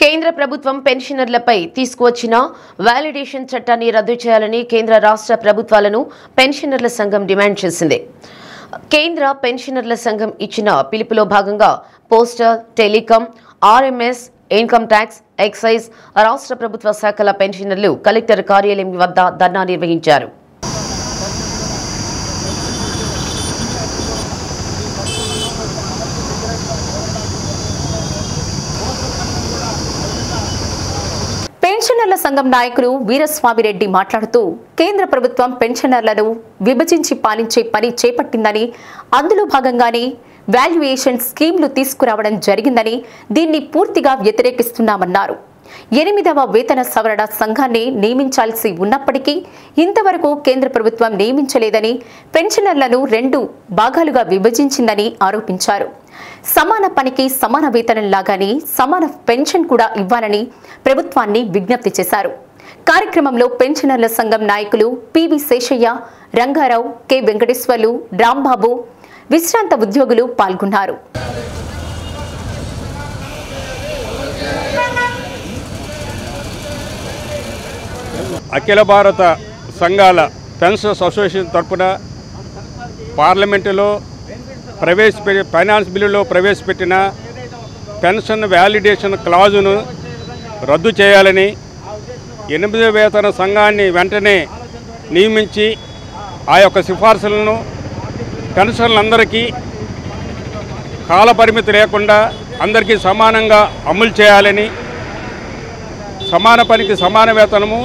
కేంద్ర ప్రభుత్వం పెన్షనర్లపై తీసుకువచ్చిన వాలిడేషన్ చట్టాన్ని రద్దు చేయాలని కేంద్ర రాష్ట్ర ప్రభుత్వాలను పెన్షనర్ల సంఘం డిమాండ్ చేసింది. కేంద్ర పెన్షనర్ల సంఘం ఇచ్చిన పిలుపులో భాగంగా postal, telecom, RMS, income tax, excise రాష్ట్ర ప్రభుత్వ శాఖల పెన్షనర్లు కలెక్టర్ కార్యాలయం వద్ద ధర్నా నిర్వహించారు. పెన్షనర్ల సంఘం నాయకులు వీరస్వామిరెడ్డి మాట్లాడుతూ కేంద్ర ప్రభుత్వం పెన్షనర్లను విభజించి పాలించే పని చేపట్టిందని, అందులో భాగంగానే వాల్యుయేషన్ స్కీమ్లు తీసుకురావడం జరిగిందని, దీన్ని పూర్తిగా వ్యతిరేకిస్తున్నామన్నారు. 8వ వేతన సవరణ సంఘాన్ని నియమించాల్సి ఉన్నప్పటికీ ఇంతవరకు కేంద్ర ప్రభుత్వం నియమించలేదని, పెన్షనర్లను 2 భాగాలుగా విభజించిందని ఆరోపించారు. సమాన పనికి సమాన వేతనం లాగానే సమాన పెన్షన్ కూడా ఇవ్వాలని ప్రభుత్వాన్ని విజ్ఞప్తి చేశారు. కార్యక్రమంలో పెన్షనర్ల సంఘం నాయకులు పివి శేషయ్య, రంగారావు, కె వెంకటేశ్వర్లు, రాంబాబు, విశ్రాంత ఉద్యోగులు పాల్గొన్నారు. అఖిల భారత సంఘాల పెన్షనర్స్ అసోసియేషన్ తరఫున పార్లమెంటులో ఫైనాన్స్ బిల్లులో ప్రవేశపెట్టిన పెన్షన్ వ్యాలిడేషన్ క్లాజును రద్దు చేయాలని, 8వ వేతన సంఘాన్ని వెంటనే నియమించి ఆ యొక్క సిఫార్సులను పెన్షన్లందరికీ కాలపరిమితి లేకుండా అందరికీ సమానంగా అమలు చేయాలని, సమాన పనికి సమాన వేతనము,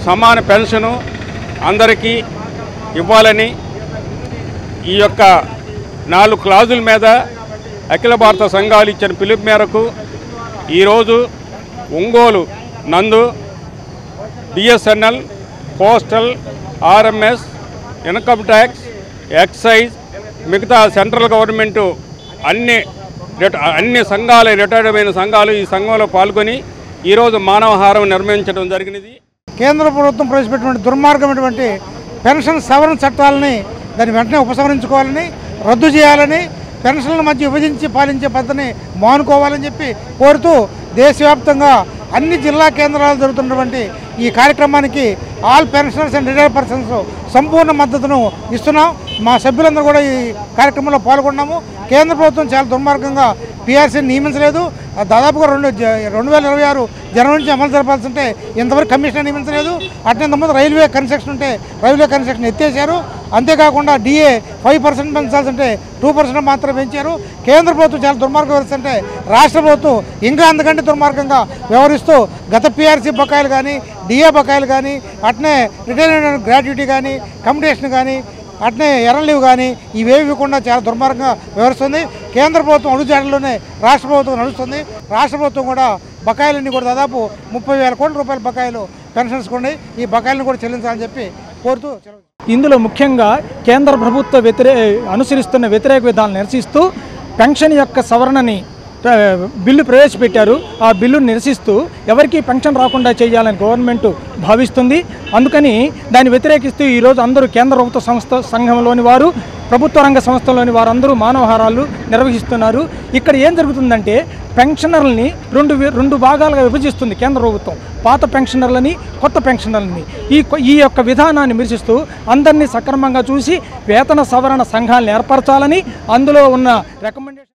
సమాన పెన్షను అందరికీ ఇవ్వాలని, ఈ యొక్క 4 క్లాజుల మీద అఖిల భారత సంఘాలు ఇచ్చిన పిలుపు మేరకు ఈరోజు ఒంగోలు నందు BSNL, postal, RMS, income tax, excise, మిగతా సెంట్రల్ గవర్నమెంటు అన్ని సంఘాలు, రిటైర్డ్ అయిన సంఘాలు ఈ సంఘంలో పాల్గొని ఈరోజు మానవహారం నిర్వహించడం జరిగినది. కేంద్ర ప్రభుత్వం ప్రవేశపెట్టినటువంటి దుర్మార్గమైనటువంటి పెన్షన్ సవరణ చట్టాలని దాన్ని వెంటనే ఉపసంహరించుకోవాలని, రద్దు చేయాలని, పెన్షన్ల మధ్య విభజించి పాలించే పద్ధతిని మానుకోవాలని చెప్పి కోరుతూ దేశవ్యాప్తంగా అన్ని జిల్లా కేంద్రాలు జరుగుతున్నటువంటి ఈ కార్యక్రమానికి all pensioners and retired persons సంపూర్ణ మద్దతును ఇస్తున్నాం. మా సభ్యులందరూ కూడా ఈ కార్యక్రమంలో పాల్గొన్నాము. కేంద్ర ప్రభుత్వం చాలా దుర్మార్గంగా పీఆర్సీని నియమించలేదు. దాదాపుగా 2026 జనవరి నుంచి అమలు జరపాల్సి ఉంటే ఇంతవరకు కమిషన్ నియమించలేదు. అట్నే ఇంతకుముందు రైల్వే కన్స్ట్రక్షన్ ఉంటే రైల్వే కన్స్ట్రక్షన్ ఎత్తేసారు. అంతేకాకుండా డిఏ 5% పెంచాల్సి ఉంటే 2% మాత్రం పెంచారు. కేంద్ర ప్రభుత్వం చాలా దుర్మార్గం వ్యవహరిస్తుంటే రాష్ట్ర ప్రభుత్వం ఇంకా అంతకంటే దుర్మార్గంగా వ్యవహరిస్తూ గత పీఆర్సీ బకాయిలు కానీ, డిఏ బకాయిలు కానీ, అట్నే రిటైర్మెంట్ గ్రాట్యుటీ కానీ, కమ్యూటేషన్ కానీ, అట్నే ఎర్రన్ లీవ్ కానీ ఇవేవి ఇవ్వకుండా చాలా దుర్మార్గంగా వ్యవహరిస్తుంది. కేంద్ర ప్రభుత్వం అడుగుజాడల్లోనే రాష్ట్ర ప్రభుత్వం నడుస్తుంది. రాష్ట్ర ప్రభుత్వం కూడా బకాయిలన్నీ కూడా దాదాపు 30,000 కోట్ల రూపాయల బకాయిలు పెన్షన్స్ ఉన్నాయి. ఈ బకాయిలను కూడా చెల్లించాలని చెప్పి కోరుతూ, ఇందులో ముఖ్యంగా కేంద్ర ప్రభుత్వ అనుసరిస్తున్న వ్యతిరేక విధానాలను నిరసిస్తూ పెన్షన్ యొక్క సవరణని బిల్లు ప్రవేశపెట్టారు. ఆ బిల్లును నిరసిస్తూ ఎవరికీ పెన్షన్ రాకుండా చేయాలని గవర్నమెంట్ భావిస్తుంది. అందుకని దాన్ని వ్యతిరేకిస్తూ ఈరోజు అందరూ కేంద్ర ప్రభుత్వ సంఘంలోని వారు, ప్రభుత్వ రంగ సంస్థలోని వారందరూ మానవహారాలు నిర్వహిస్తున్నారు. ఇక్కడ ఏం జరుగుతుందంటే పెన్షనర్లని రెండు భాగాలుగా విభజిస్తుంది కేంద్ర ప్రభుత్వం. పాత పెన్షనర్లని, కొత్త పెన్షనర్లని. ఈ యొక్క విధానాన్ని నిరసిస్తూ అందరినీ సక్రమంగా చూసి వేతన సవరణ సంఘాలను ఏర్పరచాలని, అందులో ఉన్న రికమెండేషన్